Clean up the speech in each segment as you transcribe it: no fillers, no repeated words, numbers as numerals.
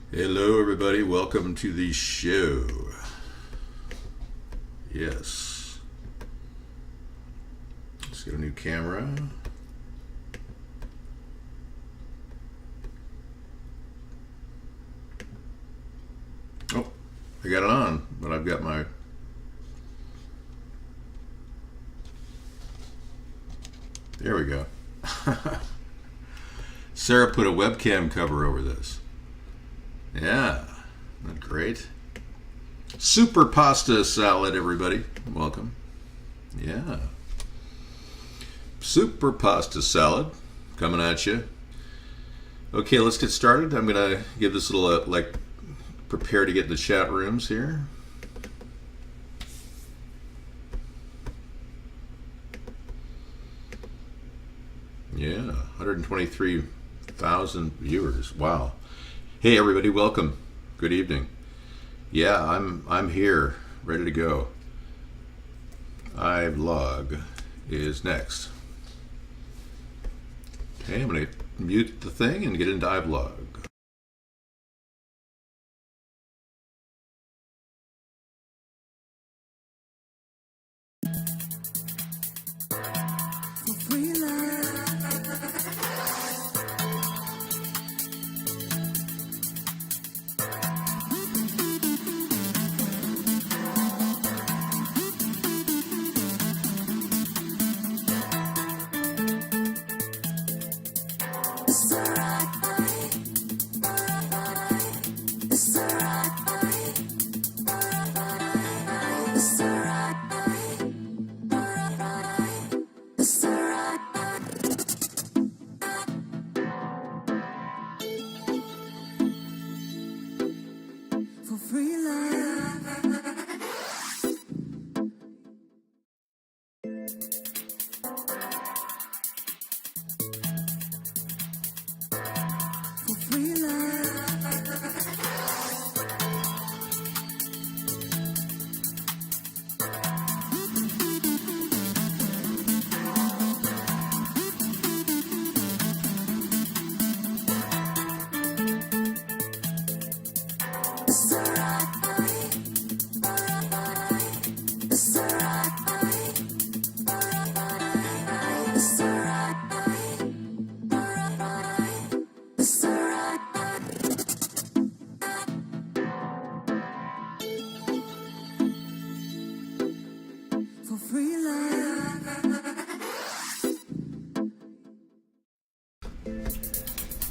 Hello everybody, welcome to the show. Yes. Let's get a new camera. Oh, I got it on, but I've got my... There we go. Sarah put a webcam cover over this. Yeah, isn't that great? Super pasta salad, everybody. Welcome. Yeah. Super pasta salad coming at you. Okay, let's get started. I'm going to give this a little, prepare to get in the chat rooms here. Yeah, 123,000 viewers. Wow. Hey everybody, welcome. Good evening. Yeah, I'm here, ready to go. iVlog is next. Okay, I'm going to mute the thing and get into iVlog.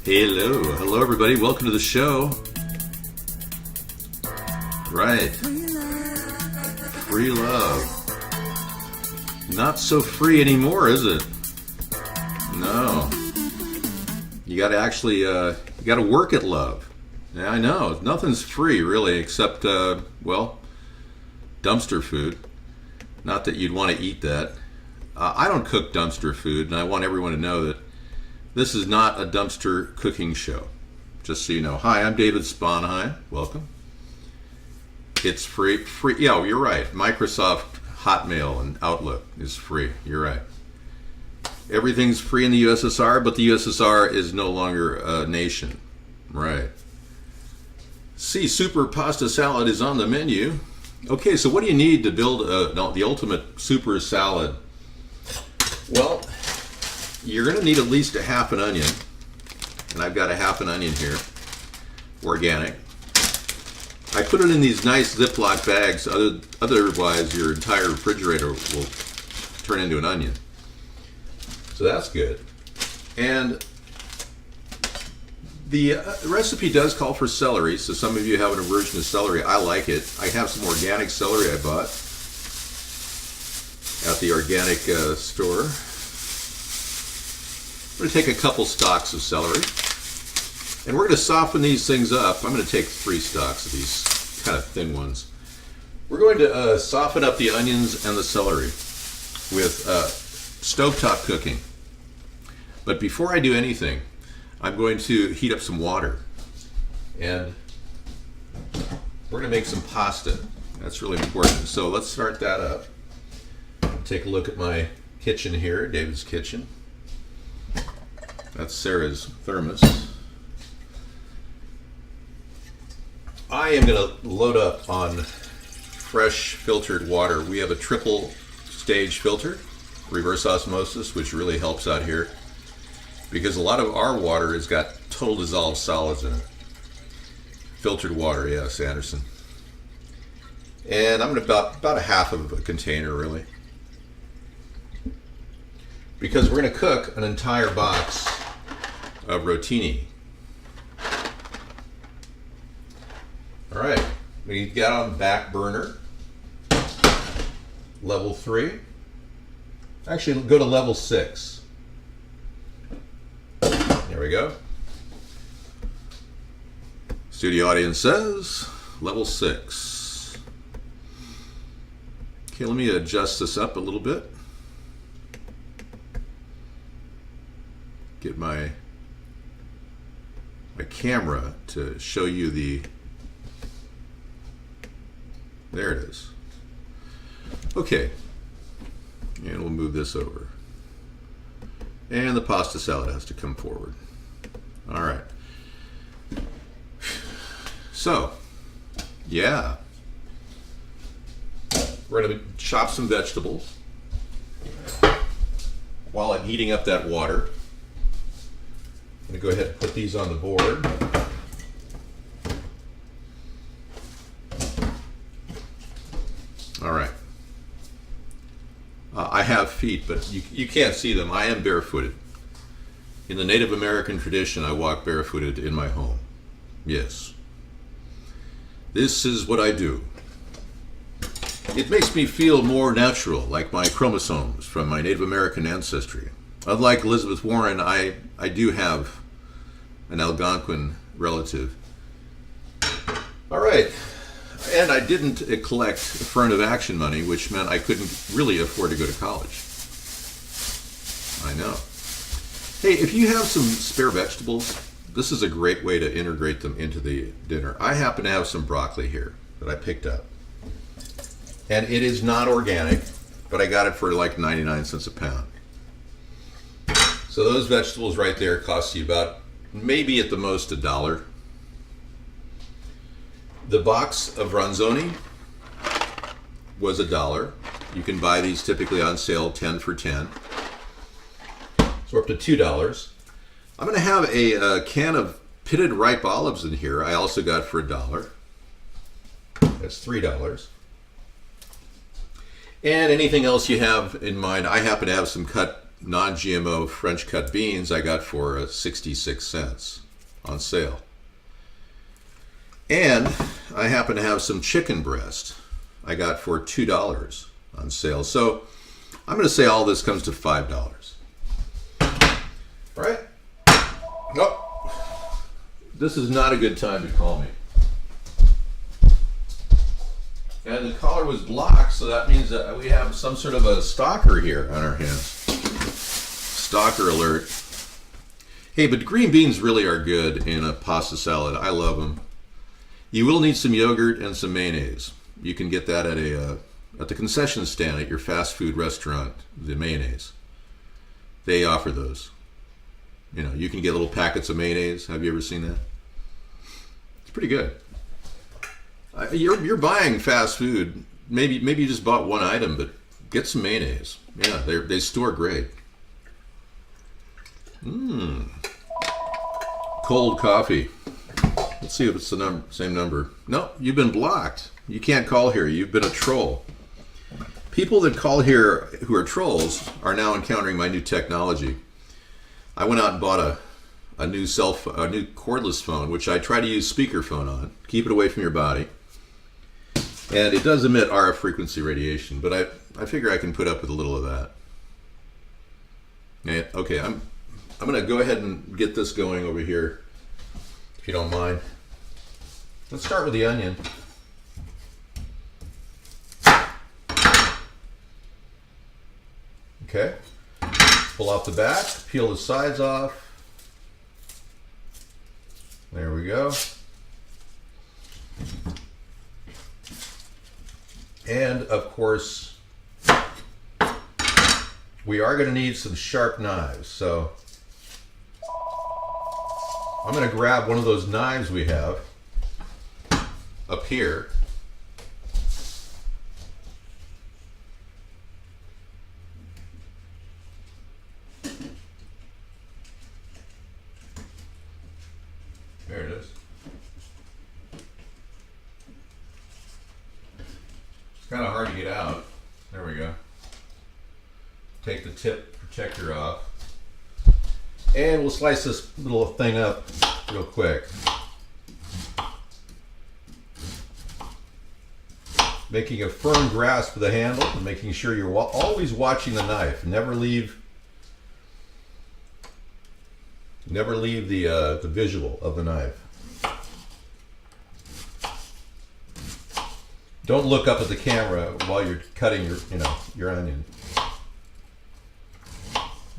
Hello everybody, welcome to the show. Right. Free love. Not so free anymore, is it? No. You gotta actually, you gotta work at love. Yeah, I know, nothing's free really except, well, dumpster food. Not that you'd want to eat that. I don't cook dumpster food, and I want everyone to know that this is not a dumpster cooking show, just so you know. Hi, I'm David Sponheim. Welcome. It's free. Yeah, you're right. Microsoft Hotmail and Outlook is free. You're right. Everything's free in the USSR, but the USSR is no longer a nation. Right. See, super pasta salad is on the menu. Okay, so what do you need to build the ultimate super salad? Well, you're going to need at least a half an onion, and I've got a half an onion here, organic. I put it in these nice Ziploc bags, otherwise your entire refrigerator will turn into an onion. So that's good. And the recipe does call for celery, so some of you have an aversion to celery. I like it. I have some organic celery I bought at the organic store. I'm going to take a couple stalks of celery. And we're going to soften these things up. I'm going to take 3 stalks of these kind of thin ones. We're going to soften up the onions and the celery with stovetop cooking. But before I do anything, I'm going to heat up some water. And we're going to make some pasta. That's really important. So let's start that up. Take a look at my kitchen here, David's kitchen. That's Sarah's thermos. I am going to load up on fresh filtered water. We have a triple stage filter, reverse osmosis, which really helps out here because a lot of our water has got total dissolved solids in it. Filtered water, yes, Anderson. And I'm going to about a half of a container, really, because we're going to cook an entire box of rotini. All right, we got on back burner, level 3. Actually, go to level 6. There we go. Studio audience says level 6. Okay, let me adjust this up a little bit. Get my camera to show you the. There it is. Okay, and we'll move this over. And the pasta salad has to come forward. All right. So, yeah. We're going to chop some vegetables while I'm heating up that water. I'm going to go ahead and put these on the board. All right. I have feet, but you can't see them. I am barefooted. In the Native American tradition, I walk barefooted in my home. Yes. This is what I do. It makes me feel more natural, like my chromosomes from my Native American ancestry. Unlike Elizabeth Warren, I do have an Algonquin relative. All right. And I didn't collect affirmative action money, which meant I couldn't really afford to go to college. I know. Hey, if you have some spare vegetables, this is a great way to integrate them into the dinner. I happen to have some broccoli here that I picked up. And it is not organic, but I got it for like 99 cents a pound. So those vegetables right there cost you about, maybe at the most, $1. The box of Ronzoni was $1. You can buy these typically on sale, 10 for 10. So we're up to $2. I'm going to have a can of pitted ripe olives in here. I also got for $1. That's $3. And anything else you have in mind. I happen to have some cut non-GMO French cut beans I got for 66 cents on sale. And I happen to have some chicken breast I got for $2 on sale. So I'm going to say all this comes to $5. All right? Nope. This is not a good time to call me. And the caller was blocked, so that means that we have some sort of a stalker here on our hands. Stalker alert. Hey, but green beans really are good in a pasta salad. I love them. You will need some yogurt and some mayonnaise. You can get that at the concession stand at your fast food restaurant, the mayonnaise. They offer those. You know, you can get little packets of mayonnaise. Have you ever seen that? It's pretty good. You're buying fast food. Maybe you just bought one item, but get some mayonnaise. Yeah, they store great. Cold coffee. Let's see if it's the same number. No, you've been blocked. You can't call here. You've been a troll. People that call here who are trolls are now encountering my new technology. I went out and bought a new cordless phone, which I try to use speakerphone on. Keep it away from your body. And it does emit RF frequency radiation, but I figure I can put up with a little of that. Okay, I'm going to go ahead and get this going over here. if you don't mind. Let's start with the onion. Okay. Pull off the back, peel the sides off. There we go. And of course, we are going to need some sharp knives. So I'm going to grab one of those knives we have up here. There it is. It's kind of hard to get out. There we go. Take the tip protector off. And we'll slice this little thing up real quick. Making a firm grasp of the handle and making sure you're always watching the knife. Never leave the visual of the knife. Don't look up at the camera while you're cutting your onion.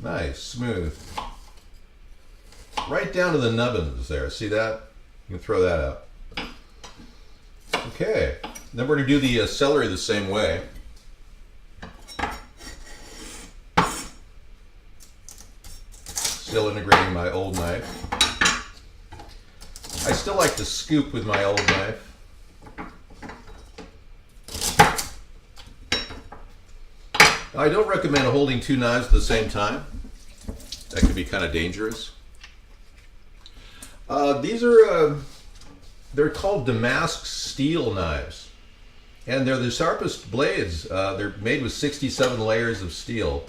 Nice, smooth. Right down to the nubbins there. See that? You can throw that out. Okay. Then we're going to do the celery the same way. Still integrating my old knife. I still like to scoop with my old knife. Now, I don't recommend holding two knives at the same time. That can be kind of dangerous. These are, they're called Damask steel knives. And they're the sharpest blades. They're made with 67 layers of steel.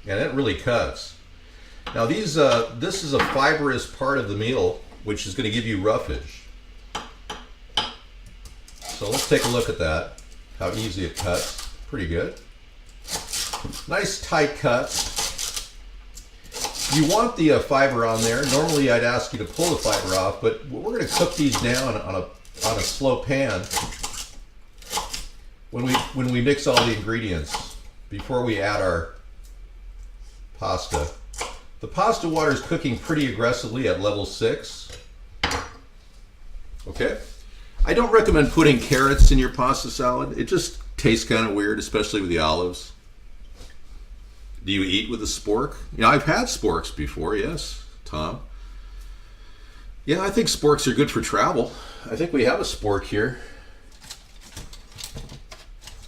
And it really cuts. Now this is a fibrous part of the meal, which is going to give you roughage. So let's take a look at that, how easy it cuts. Pretty good. Nice tight cuts. You want the fiber on there. Normally I'd ask you to pull the fiber off, but we're going to cook these down on a slow pan when we mix all the ingredients before we add our pasta. The pasta water is cooking pretty aggressively at level 6. Okay. I don't recommend putting carrots in your pasta salad. It just tastes kind of weird, especially with the olives. Do you eat with a spork? You know, I've had sporks before, yes, Tom. Yeah, I think sporks are good for travel. I think we have a spork here.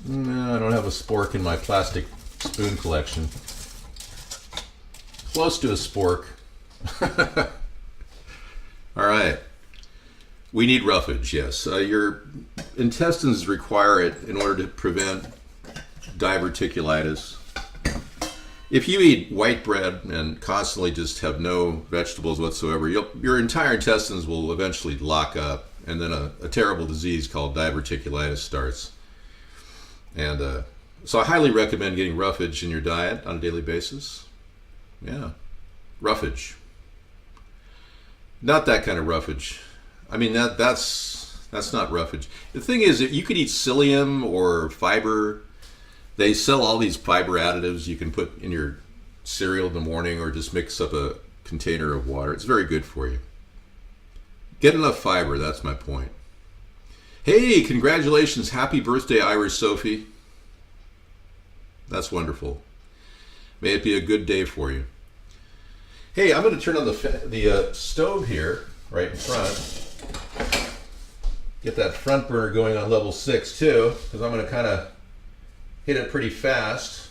No, I don't have a spork in my plastic spoon collection. Close to a spork. All right. We need roughage, yes. Your intestines require it in order to prevent diverticulitis. If you eat white bread and constantly just have no vegetables whatsoever, your entire intestines will eventually lock up, and then a terrible disease called diverticulitis starts. And so I highly recommend getting roughage in your diet on a daily basis. Yeah, roughage. Not that kind of roughage. I mean, that's not roughage. The thing is, you could eat psyllium or fiber. They sell all these fiber additives you can put in your cereal in the morning, or just mix up a container of water. It's very good for you. Get enough fiber, that's my point. Hey, congratulations. Happy birthday, Irish Sophie. That's wonderful. May it be a good day for you. Hey, I'm going to turn on the stove here, right in front. Get that front burner going on level 6 too, because I'm going to kind of hit it pretty fast.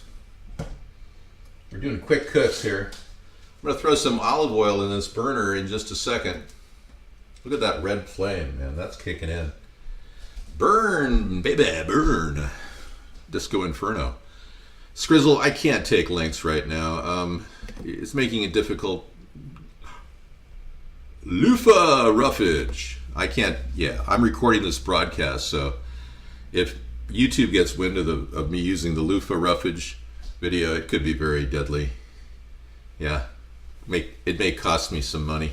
We're doing quick cooks here. I'm going to throw some olive oil in this burner in just a second. Look at that red flame, man. That's kicking in. Burn, baby, burn. Disco Inferno. Scrizzle, I can't take links right now. It's making it difficult. Loofah roughage. I can't, yeah, I'm recording this broadcast, so if YouTube gets wind of me using the loofah roughage video, it could be very deadly. Yeah. it may cost me some money.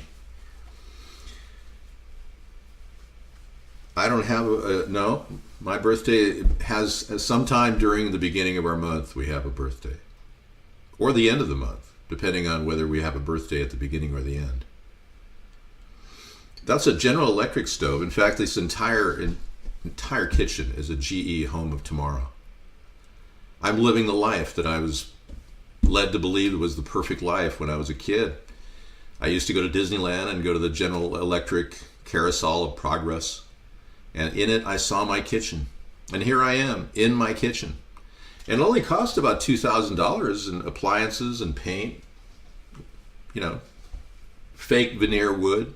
I don't have no. My birthday has sometime during the beginning of our month we have a birthday, or the end of the month, depending on whether we have a birthday at the beginning or the end. That's a General Electric stove. In fact, this entire kitchen is a GE Home of Tomorrow. I'm living the life that I was led to believe was the perfect life when I was a kid. I used to go to Disneyland and go to the General Electric Carousel of Progress. And in it, I saw my kitchen. And here I am in my kitchen. And it only cost about $2,000 in appliances and paint. You know, fake veneer wood.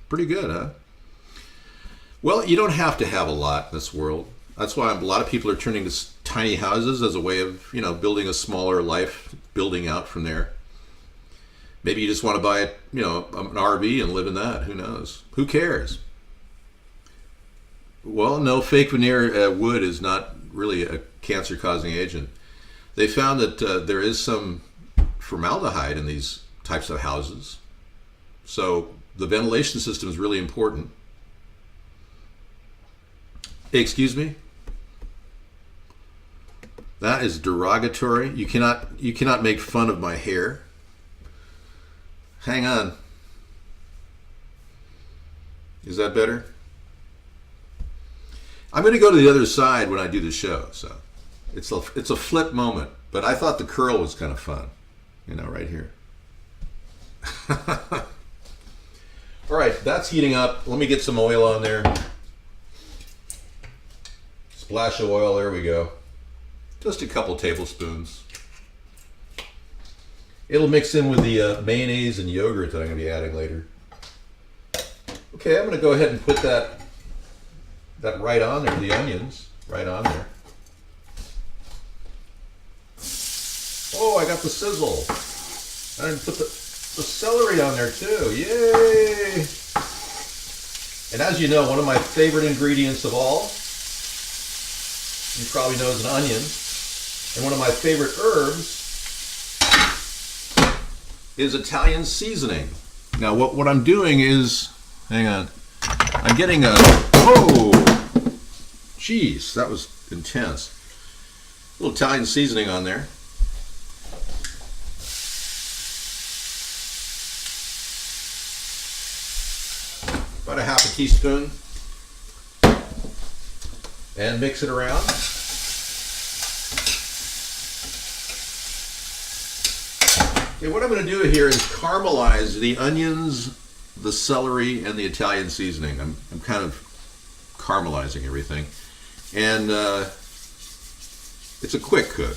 Pretty good, huh? Well, you don't have to have a lot in this world. That's why a lot of people are turning to tiny houses as a way of, building a smaller life, building out from there. Maybe you just want to buy, an RV and live in that. Who knows? Who cares? Well, no, fake veneer wood is not really a cancer-causing agent. They found that there is some formaldehyde in these types of houses. So the ventilation system is really important. Excuse me? That is derogatory. You cannot make fun of my hair. Hang on. Is that better? I'm going to go to the other side when I do the show, so it's a flip moment. But I thought the curl was kind of fun, right here. All right, that's heating up. Let me get some oil on there. Splash of oil, there we go. Just a couple tablespoons. It'll mix in with the mayonnaise and yogurt that I'm going to be adding later. Okay, I'm going to go ahead and put that right on there, the onions, right on there. Oh, I got the sizzle. I didn't put the celery on there too. Yay! And as you know, one of my favorite ingredients of all, you probably know, is an onion. And one of my favorite herbs is Italian seasoning. Now what I'm doing is, hang on, I'm getting geez, that was intense. A little Italian seasoning on there. About a half a teaspoon. And mix it around. Okay, what I'm going to do here is caramelize the onions, the celery, and the Italian seasoning. I'm kind of caramelizing everything. And it's a quick cook.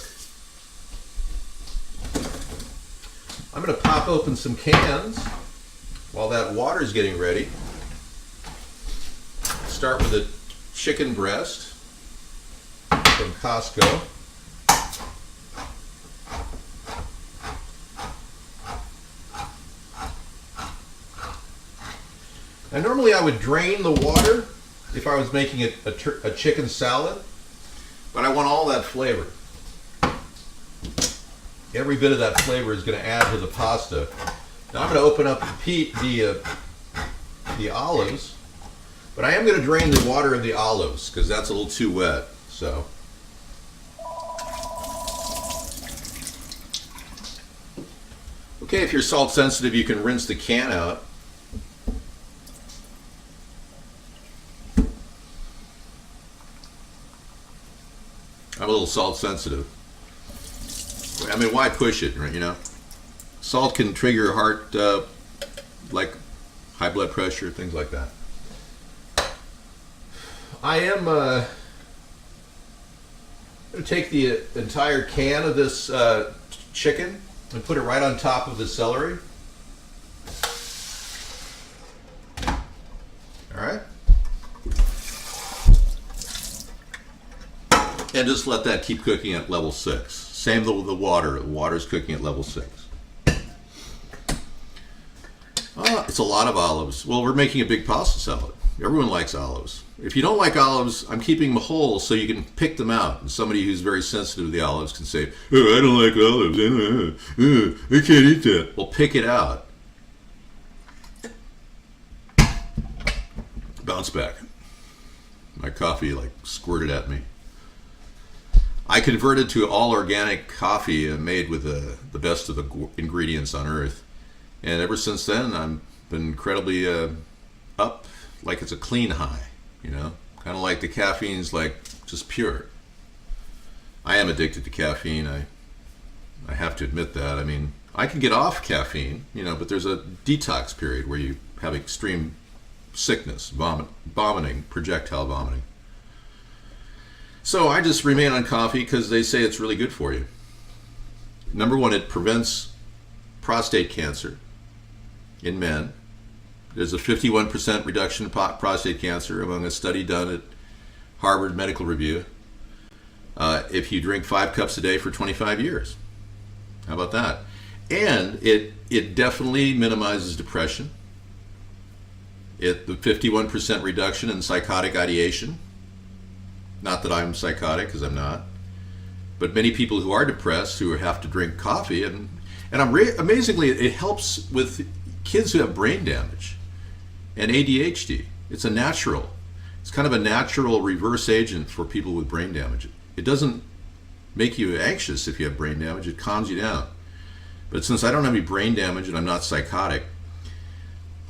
I'm going to pop open some cans while that water is getting ready. Start with a chicken breast from Costco. Now normally I would drain the water if I was making a chicken salad, but I want all that flavor. Every bit of that flavor is going to add to the pasta. Now I'm going to open up the olives, but I am going to drain the water of the olives because that's a little too wet. So okay, if you're salt sensitive, you can rinse the can out. I'm a little salt sensitive. I mean, why push it, right? Salt can trigger heart, like high blood pressure, things like that. I am going to take the entire can of this chicken and put it right on top of the celery. All right. And just let that keep cooking at level 6. Same with the water. The water's cooking at level 6. Oh, it's a lot of olives. Well, we're making a big pasta salad. Everyone likes olives. If you don't like olives, I'm keeping them whole so you can pick them out. And somebody who's very sensitive to the olives can say, "Oh, I don't like olives. I can't eat that." Well, pick it out. Bounce back. My coffee like squirted at me. I converted to all organic coffee made with the best of the ingredients on earth. And ever since then, I've been incredibly up, like it's a clean high, you know? Kind of like the caffeine's like just pure. I am addicted to caffeine. I have to admit that. I mean, I can get off caffeine, you know, but there's a detox period where you have extreme sickness, vomiting, projectile vomiting. So I just remain on coffee because they say it's really good for you. Number one, it prevents prostate cancer in men. There's a 51% reduction in prostate cancer among a study done at Harvard Medical Review if you drink 5 cups a day for 25 years. How about that? And it definitely minimizes depression. The 51% reduction in psychotic ideation. Not that I'm psychotic, because I'm not. But many people who are depressed who have to drink coffee, and amazingly, it helps with kids who have brain damage and ADHD. It's kind of a natural reverse agent for people with brain damage. It doesn't make you anxious if you have brain damage, it calms you down. But since I don't have any brain damage and I'm not psychotic,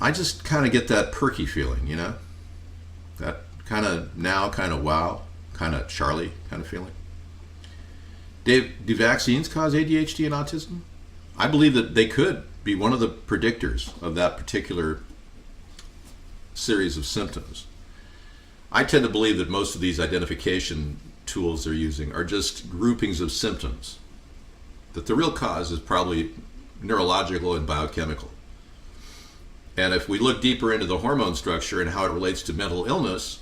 I just kind of get that perky feeling, you know? That kind of now, kind of wow, kind of Charlie kind of feeling. Dave, do vaccines cause ADHD and autism? I believe that they could be one of the predictors of that particular series of symptoms. I tend to believe that most of these identification tools they're using are just groupings of symptoms, that the real cause is probably neurological and biochemical. And if we look deeper into the hormone structure and how it relates to mental illness,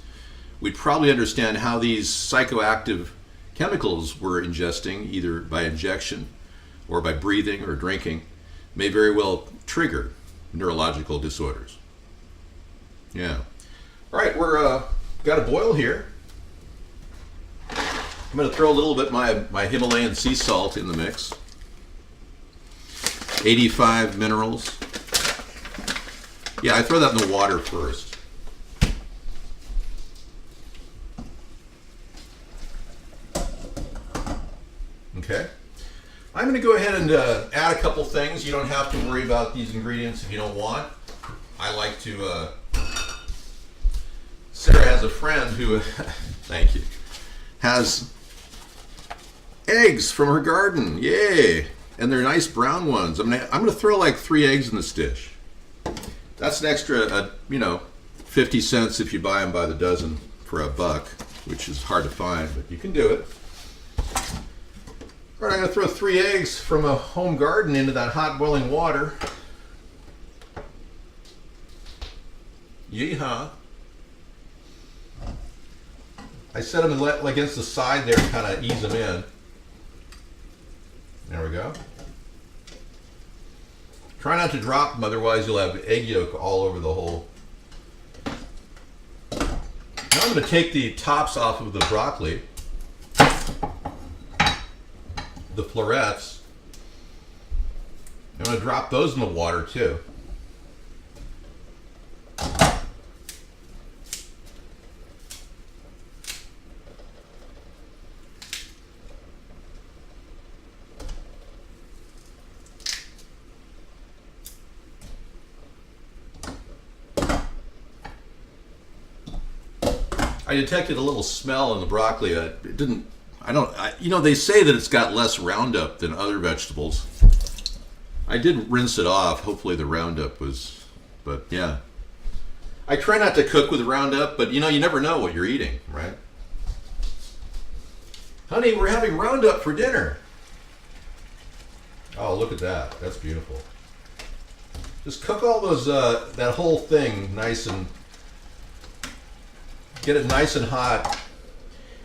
we'd probably understand how these psychoactive chemicals we're ingesting, either by injection or by breathing or drinking, may very well trigger neurological disorders. Yeah. All right, we're got a boil here. I'm going to throw a little bit my Himalayan sea salt in the mix. 85 minerals. Yeah, I throw that in the water first. Okay. I'm going to go ahead and add a couple things. You don't have to worry about these ingredients if you don't want. I like to... Sarah has a friend who, thank you, has eggs from her garden. Yay! And they're nice brown ones. I'm gonna throw like 3 eggs in this dish. That's an extra, 50 cents if you buy them by the dozen for $1, which is hard to find, but you can do it. All right, I'm gonna throw 3 eggs from a home garden into that hot boiling water. Yeehaw. I set them against the side there to kind of ease them in. There we go. Try not to drop them, otherwise you'll have egg yolk all over the whole. Now I'm going to take the tops off of the broccoli, the florets. I'm going to drop those in the water too. I detected a little smell in the broccoli. They say that it's got less Roundup than other vegetables. I did rinse it off. Hopefully the Roundup but yeah. I try not to cook with Roundup, but you never know what you're eating, right? Honey, we're having Roundup for dinner. Oh, look at that. That's beautiful. Just cook all those, that whole thing nice and get it nice and hot.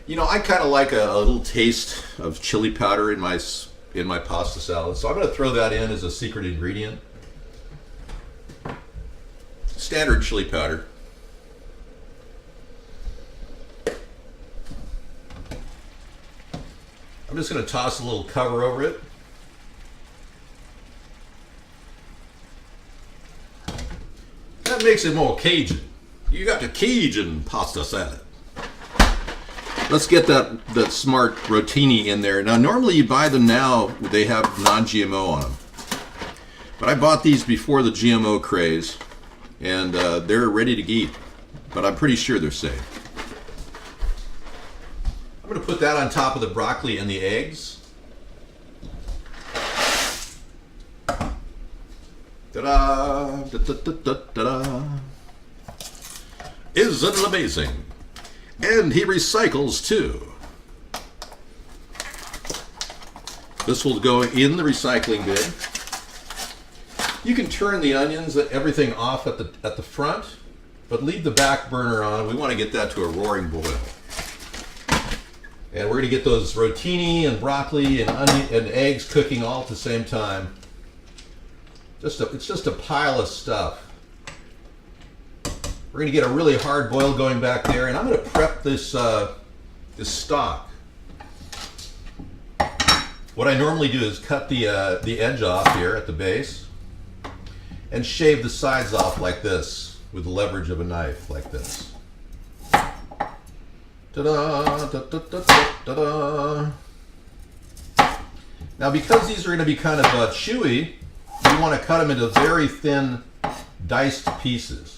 I kind of like a little taste of chili powder in my pasta salad, so I'm going to throw that in as a secret ingredient. Standard chili powder. I'm just going to toss a little cover over it. That makes it more Cajun. You got the Cajun pasta salad. Let's get that smart rotini in there. Now, normally you buy them now, they have non-GMO on them. But I bought these before the GMO craze, and they're ready to eat. But I'm pretty sure they're safe. I'm going to put that on top of the broccoli and the eggs. Ta-da! Da-da-da-da-da-da. Isn't it amazing? And he recycles too. This will go in the recycling bin. You can turn the onions, everything off at the front, but leave the back burner on. We want to get that to a roaring boil. And we're going to get those rotini and broccoli and onion and eggs cooking all at the same time. It's just a pile of stuff. We're going to get a really hard boil going back there, and I'm going to prep this this stock. What I normally do is cut the edge off here at the base and shave the sides off like this with the leverage of a knife like this. Ta-da, da-da-da-da-da-da. Now, because these are going to be kind of chewy, you want to cut them into very thin diced pieces.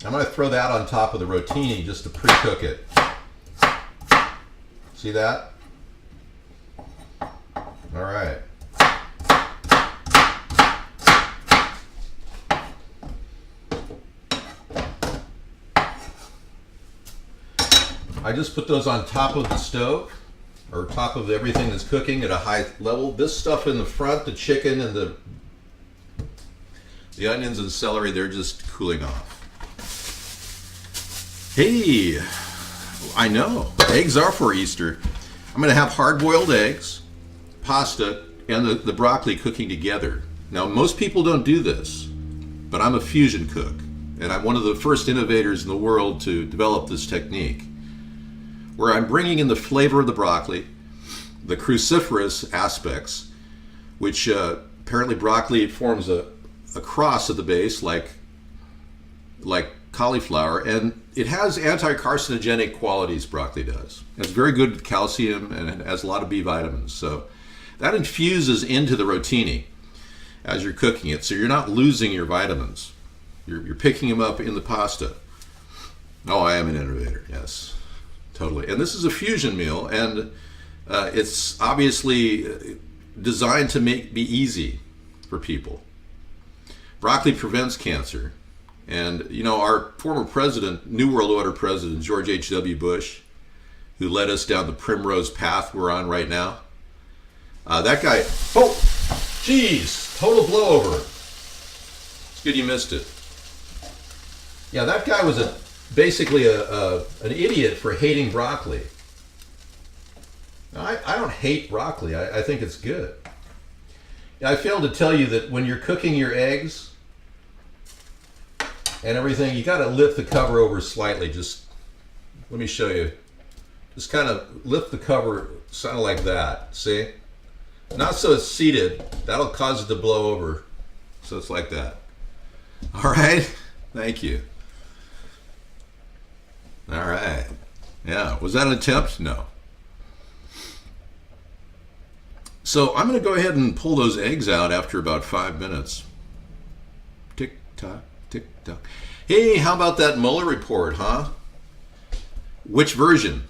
I'm going to throw that on top of the rotini just to pre-cook it. See that? All right. I just put those on top of the stove, or top of everything that's cooking at a high level. This stuff in the front, the chicken and the onions and the celery, they're just cooling off. Hey, I know, eggs are for Easter. I'm going to have hard-boiled eggs, pasta, and the broccoli cooking together. Now, most people don't do this, but I'm a fusion cook, and I'm one of the first innovators in the world to develop this technique, where I'm bringing in the flavor of the broccoli, the cruciferous aspects, which apparently broccoli forms a cross at the base, like cauliflower, and it has anti-carcinogenic qualities. Broccoli does. It's very good with calcium, and it has a lot of B vitamins. So that infuses into the rotini as you're cooking it, so you're not losing your vitamins. You're picking them up in the pasta. Oh, I am an innovator. Yes, totally. And this is a fusion meal, and it's obviously designed to be easy for people. Broccoli prevents cancer. And, you know, our former president, New World Order president, George H.W. Bush, who led us down the primrose path we're on right now, that guy, oh, geez, total blowover. It's good you missed it. Yeah, that guy was basically an idiot for hating broccoli. Now, I don't hate broccoli. I think it's good. I failed to tell you that when you're cooking your eggs and everything, you got to lift the cover over slightly. Just let me show you. Just kind of lift the cover, kind of like that. See? Not so it's seated. That'll cause it to blow over. So it's like that. All right. Thank you. All right. Yeah. Was that an attempt? No. So I'm going to go ahead and pull those eggs out after about 5 minutes. Tick tock. Tick-tock. Hey, how about that Mueller report, huh? Which version?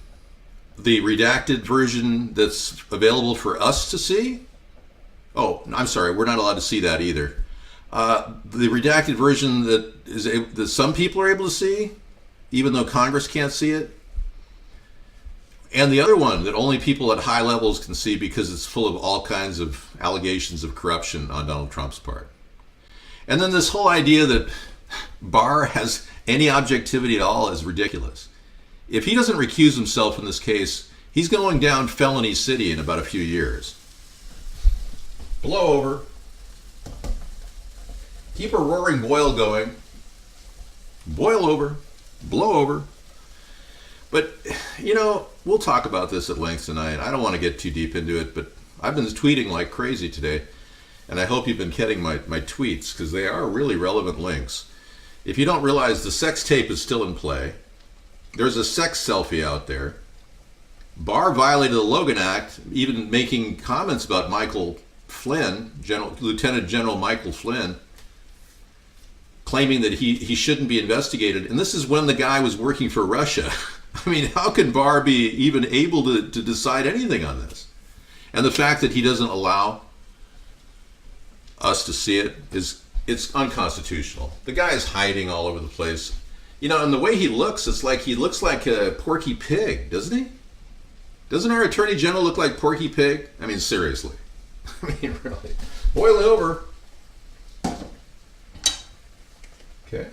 The redacted version that's available for us to see? Oh, I'm sorry, we're not allowed to see that either. The redacted version that some people are able to see, even though Congress can't see it. And the other one that only people at high levels can see because it's full of all kinds of allegations of corruption on Donald Trump's part. And then this whole idea that Barr has any objectivity at all is ridiculous. If he doesn't recuse himself in this case, he's going down felony city in about a few years. Blow over. Keep a roaring boil going. Boil over. Blow over. But, you know, we'll talk about this at length tonight. I don't want to get too deep into it, but I've been tweeting like crazy today. And I hope you've been getting my tweets, because they are really relevant links. If you don't realize, the sex tape is still in play. There's a sex selfie out there. Barr violated the Logan Act, even making comments about Michael Flynn, Lieutenant General Michael Flynn, claiming that he shouldn't be investigated. And this is when the guy was working for Russia. I mean, how can Barr be even able to decide anything on this? And the fact that he doesn't allow us to see it it's unconstitutional. The guy is hiding all over the place. You know, and the way he looks, it's like he looks like a Porky Pig, doesn't he? Doesn't our Attorney General look like Porky Pig? I mean, seriously. I mean, really. Boil it over. Okay.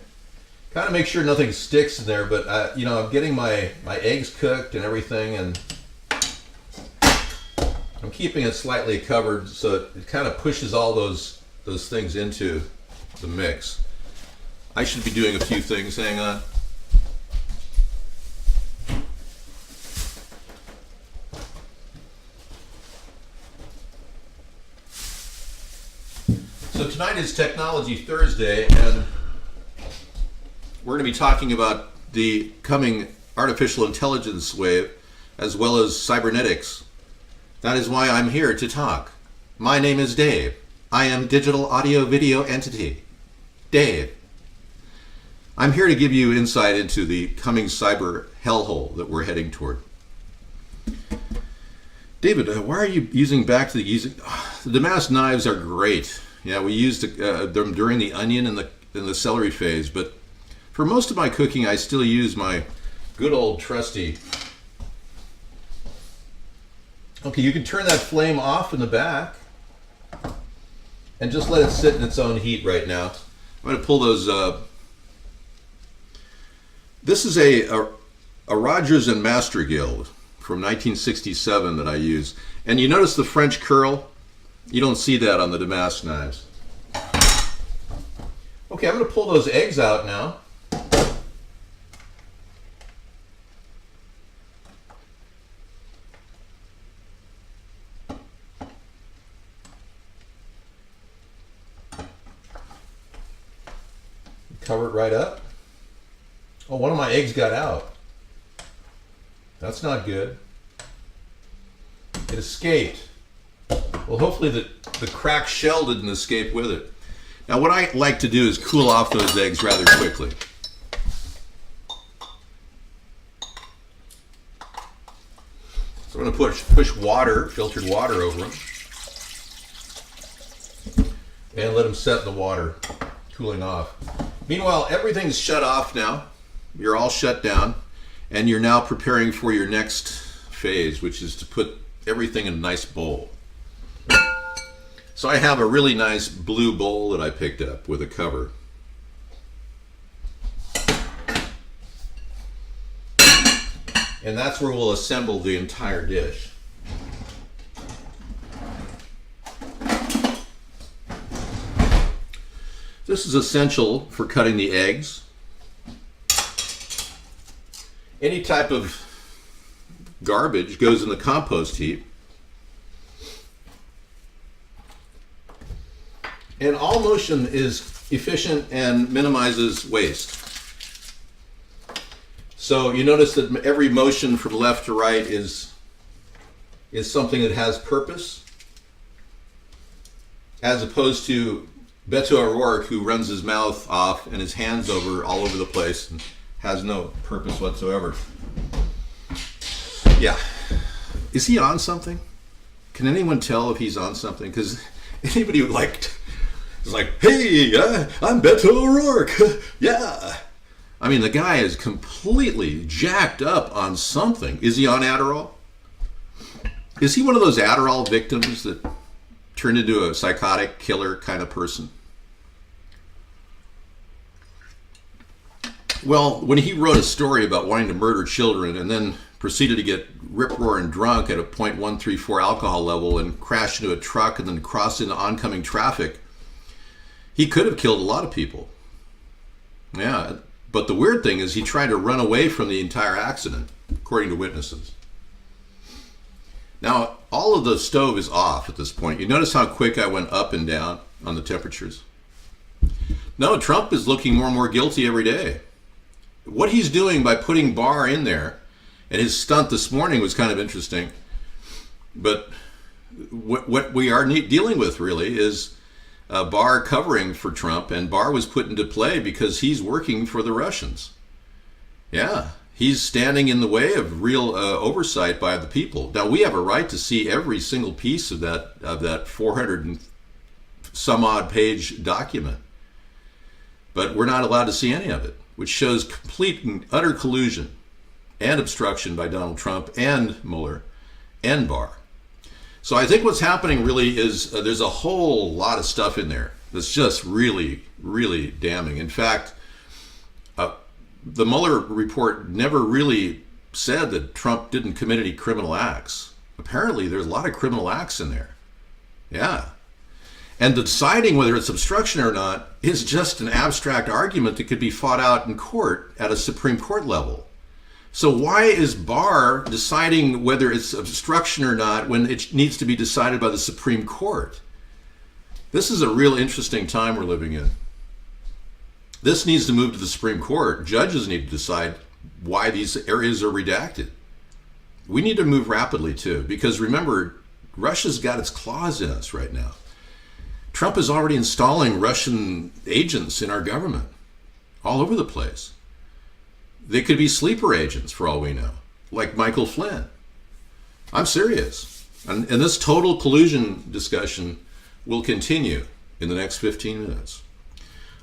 Kind of make sure nothing sticks in there, but, you know, I'm getting my eggs cooked and everything, and I'm keeping it slightly covered so it kind of pushes all those things into the mix. I should be doing a few things. Hang on. So tonight is Technology Thursday, and we're going to be talking about the coming artificial intelligence wave, as well as cybernetics. That is why I'm here to talk. My name is Dave. I am Digital Audio Video Entity. Dave. I'm here to give you insight into the coming cyber hellhole that we're heading toward. David, why are you using back to the Damascus knives are great. Yeah, we used them during the onion and the celery phase, but for most of my cooking, I still use my good old trusty. Okay, you can turn that flame off in the back and just let it sit in its own heat right now. I'm going to pull those. This is a Rogers and Mastergill from 1967 that I use, and you notice the French curl. You don't see that on the Damascus knives. Okay, I'm going to pull those eggs out now. Cover it right up. Oh, one of my eggs got out. That's not good. It escaped. Well, hopefully the cracked shell didn't escape with it. Now, what I like to do is cool off those eggs rather quickly. So I'm going to push water, filtered water over them, and let them set in the water, cooling off. Meanwhile, everything's shut off now. You're all shut down, and you're now preparing for your next phase, which is to put everything in a nice bowl. So I have a really nice blue bowl that I picked up with a cover. And that's where we'll assemble the entire dish. This is essential for cutting the eggs. Any type of garbage goes in the compost heap. And all motion is efficient and minimizes waste. So you notice that every motion from left to right is something that has purpose, as opposed to Beto O'Rourke, who runs his mouth off and his hands all over the place and has no purpose whatsoever. Yeah. Is he on something? Can anyone tell if he's on something? Because anybody who is like, hey, I'm Beto O'Rourke. Yeah. I mean, the guy is completely jacked up on something. Is he on Adderall? Is he one of those Adderall victims that turned into a psychotic killer kind of person? Well, when he wrote a story about wanting to murder children and then proceeded to get rip-roaring drunk at a .134 alcohol level and crash into a truck and then cross into oncoming traffic, he could have killed a lot of people. Yeah, But the weird thing is he tried to run away from the entire accident, according to witnesses. Now, all of the stove is off at this point. You notice how quick I went up and down on the temperatures? No, Trump is looking more and more guilty every day. What he's doing by putting Barr in there, and his stunt this morning was kind of interesting, but what we are dealing with really is Barr covering for Trump, and Barr was put into play because he's working for the Russians. Yeah, he's standing in the way of real oversight by the people. Now, we have a right to see every single piece of that 400 and some odd page document, but we're not allowed to see any of it, which shows complete and utter collusion and obstruction by Donald Trump and Mueller and Barr. So I think what's happening really is there's a whole lot of stuff in there that's just really, really damning. In fact, the Mueller report never really said that Trump didn't commit any criminal acts. Apparently, there's a lot of criminal acts in there. Yeah. And deciding whether it's obstruction or not is just an abstract argument that could be fought out in court at a Supreme Court level. So why is Barr deciding whether it's obstruction or not when it needs to be decided by the Supreme Court? This is a real interesting time we're living in. This needs to move to the Supreme Court. Judges need to decide why these areas are redacted. We need to move rapidly too, because remember, Russia's got its claws in us right now. Trump is already installing Russian agents in our government all over the place. They could be sleeper agents for all we know, like Michael Flynn. I'm serious. And this total collusion discussion will continue in the next 15 minutes.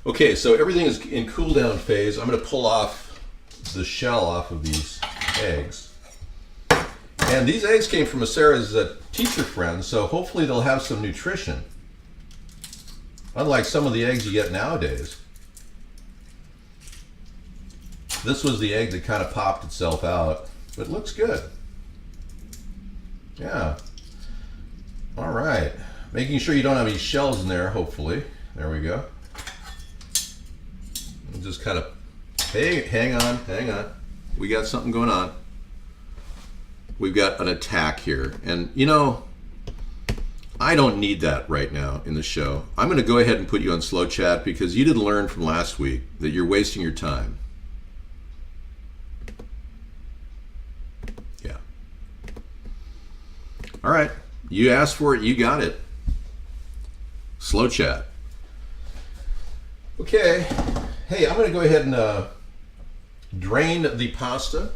Okay, so everything is in cool down phase. I'm going to pull off the shell off of these eggs. And these eggs came from Sarah's teacher friend, so hopefully they'll have some nutrition. Unlike some of the eggs you get nowadays. This was the egg that kind of popped itself out, but it looks good. Yeah. All right. Making sure you don't have any shells in there, hopefully. There we go. And just kind of, hey, hang on. We got something going on. We've got an attack here. And, you know, I don't need that right now in the show. I'm going to go ahead and put you on slow chat because you didn't learn from last week that you're wasting your time. Yeah. All right. You asked for it. You got it. Slow chat. Okay. Hey, I'm going to go ahead and drain the pasta.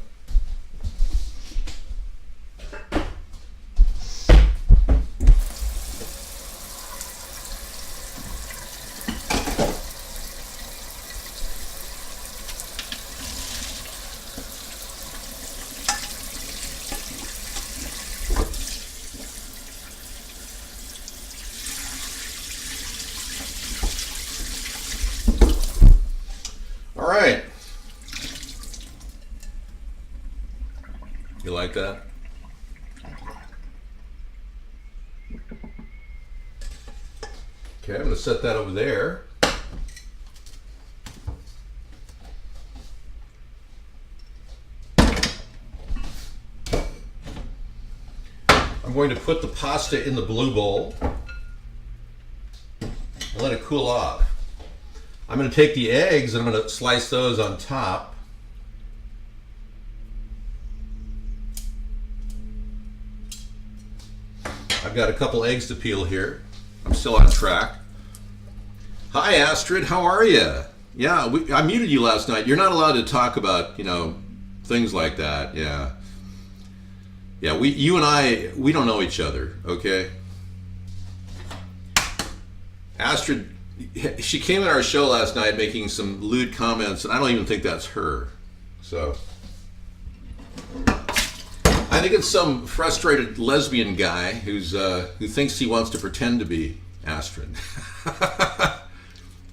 All right. You like that? Okay, I'm going to set that over there. I'm going to put the pasta in the blue bowl and let it cool off. I'm going to take the eggs and I'm going to slice those on top. I've got a couple eggs to peel here. I'm still on track. Hi Astrid, how are you? Yeah, I muted you last night. You're not allowed to talk about, things like that. Yeah. Yeah, you and I, we don't know each other, okay? Astrid, she came in our show last night making some lewd comments, and I don't even think that's her. So, I think it's some frustrated lesbian guy who thinks he wants to pretend to be Astrid.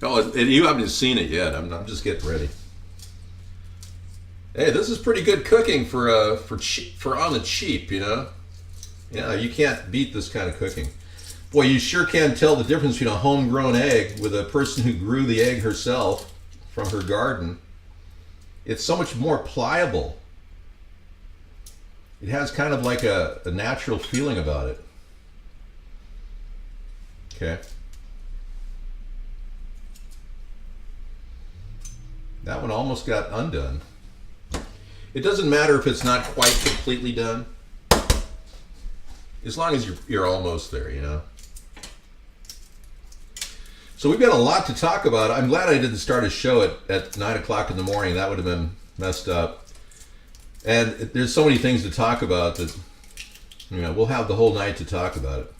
Oh, you haven't seen it yet. I'm just getting ready. Hey, this is pretty good cooking for on the cheap, Yeah, you can't beat this kind of cooking. Boy, you sure can tell the difference between a homegrown egg with a person who grew the egg herself from her garden It's so much more pliable. It has kind of like a natural feeling about it. Okay. That one almost got undone. It doesn't matter if it's not quite completely done, as long as you're almost there, you know. So we've got a lot to talk about. I'm glad I didn't start a show at 9 o'clock in the morning. That would have been messed up. And there's so many things to talk about that, you know, we'll have the whole night to talk about it.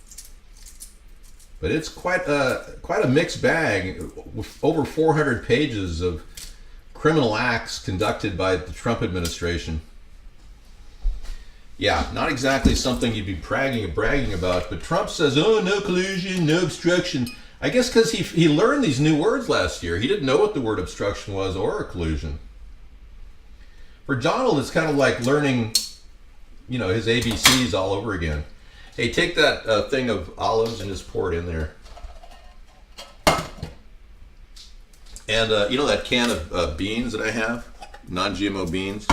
But it's quite a mixed bag, with over 400 pages of criminal acts conducted by the Trump administration. Yeah, not exactly something you'd be bragging about, but Trump says, oh, no collusion, no obstruction. I guess because he learned these new words last year. He didn't know what the word obstruction was or collusion. For Donald, it's kind of like learning, you know, his ABCs all over again. Hey, take that thing of olives and just pour it in there. And you know that can of beans that I have? Non-GMO beans?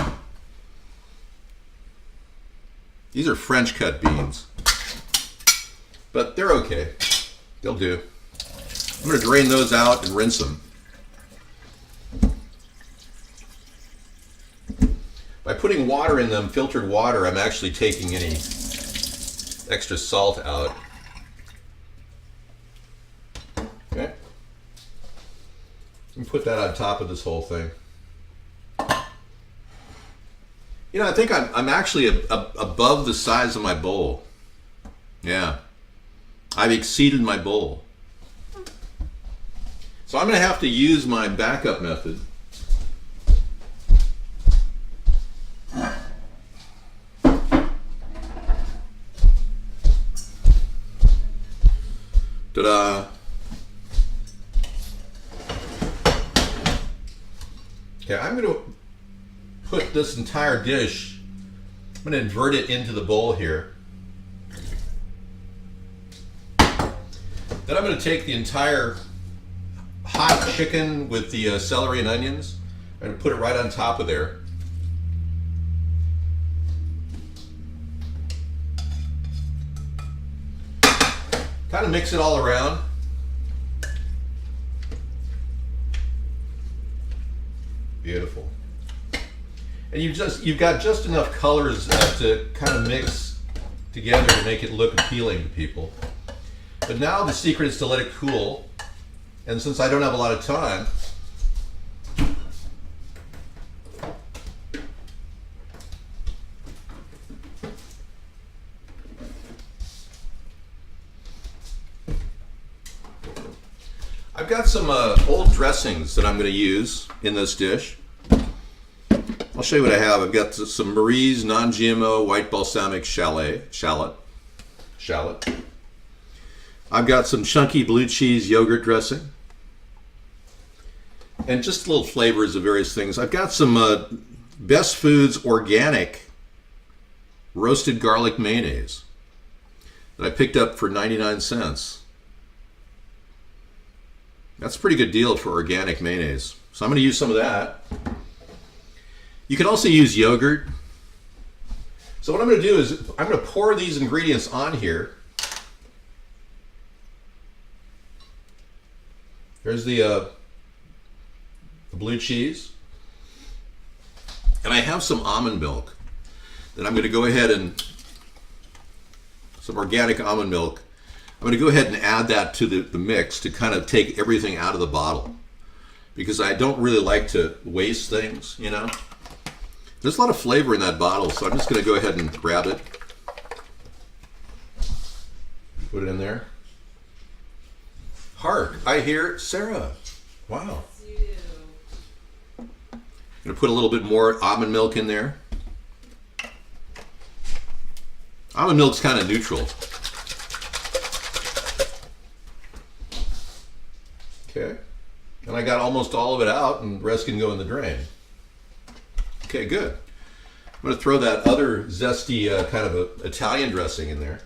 These are French cut beans. But they're okay. They'll do. I'm going to drain those out and rinse them. By putting water in them, filtered water, I'm actually taking any extra salt out. Okay. And put that on top of this whole thing. You know, I think I'm actually above the size of my bowl. Yeah. I've exceeded my bowl. So I'm going to have to use my backup method. Ta-da! Okay, I'm going to put this entire dish, I'm going to invert it into the bowl here. Then I'm going to take the entire hot chicken with the celery and onions. I'm going to put it right on top of there. Kind of mix it all around. Beautiful. And you've got just enough colors to kind of mix together to make it look appealing to people. But now the secret is to let it cool. And since I don't have a lot of time, I've got some old dressings that I'm going to use in this dish. I'll show you what I have. I've got some Marie's non-GMO white balsamic shallot. I've got some chunky blue cheese yogurt dressing. And just little flavors of various things. I've got some Best Foods organic roasted garlic mayonnaise that I picked up for 99 cents. That's a pretty good deal for organic mayonnaise. So I'm going to use some of that. You can also use yogurt. So what I'm going to do is I'm going to pour these ingredients on here. Here's the blue cheese. And I have some almond milk that I'm going to go ahead and, some organic almond milk. I'm going to go ahead and add that to the mix to kind of take everything out of the bottle, because I don't really like to waste things, you know. There's a lot of flavor in that bottle, so I'm just going to go ahead and grab it. Put it in there. Hark, I hear Sarah. Wow. Yes, you do. I'm going to put a little bit more almond milk in there. Almond milk's kind of neutral. Okay, and I got almost all of it out, and the rest can go in the drain. Okay, good. I'm going to throw that other zesty kind of Italian dressing in there.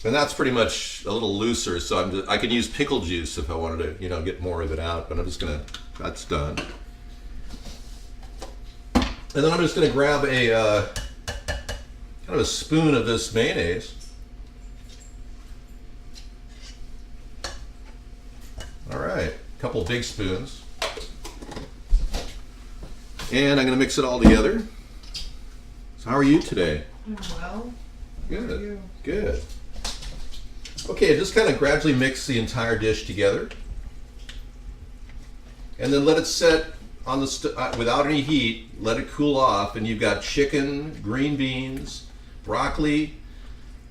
And that's pretty much a little looser, so I can use pickle juice if I wanted to, you know, get more of it out, but I'm just going to, that's done. And then I'm just going to grab a kind of a spoon of this mayonnaise. All right, a couple big spoons. And I'm going to mix it all together. So how are you today? I'm well. Good. How are you? Good. Okay, just kind of gradually mix the entire dish together. And then let it set on the without any heat. Let it cool off, and you've got chicken, green beans, broccoli,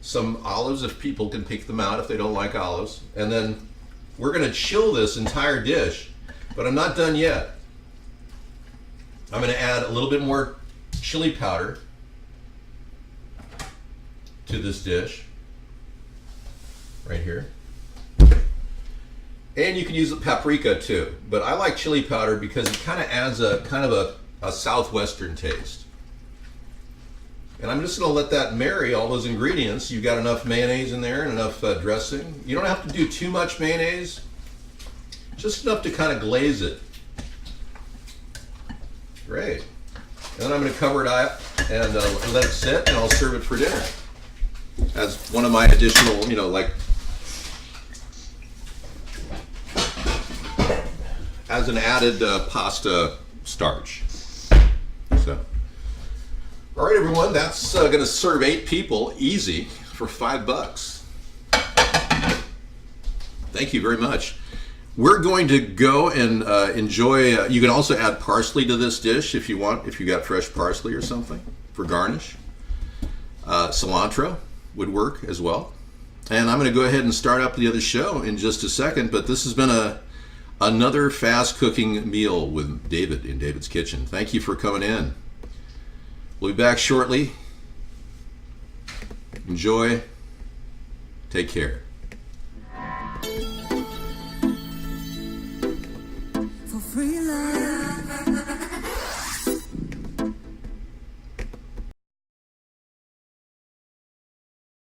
some olives if people can pick them out if they don't like olives. And then we're going to chill this entire dish, but I'm not done yet. I'm going to add a little bit more chili powder to this dish right here. And you can use the paprika too, but I like chili powder because it kind of adds a southwestern taste. And I'm just going to let that marry, all those ingredients. You've got enough mayonnaise in there and enough dressing. You don't have to do too much mayonnaise, just enough to kind of glaze it. Great. And then I'm going to cover it up and let it sit, and I'll serve it for dinner as one of my additional, as an added pasta starch. So, all right, everyone, that's going to serve 8 people easy for $5. Thank you very much. We're going to go and enjoy. You can also add parsley to this dish if you want, if you got fresh parsley or something for garnish. Cilantro would work as well. And I'm going to go ahead and start up the other show in just a second. But this has been another fast cooking meal with David in David's Kitchen. Thank you for coming in. We'll be back shortly. Enjoy. Take care.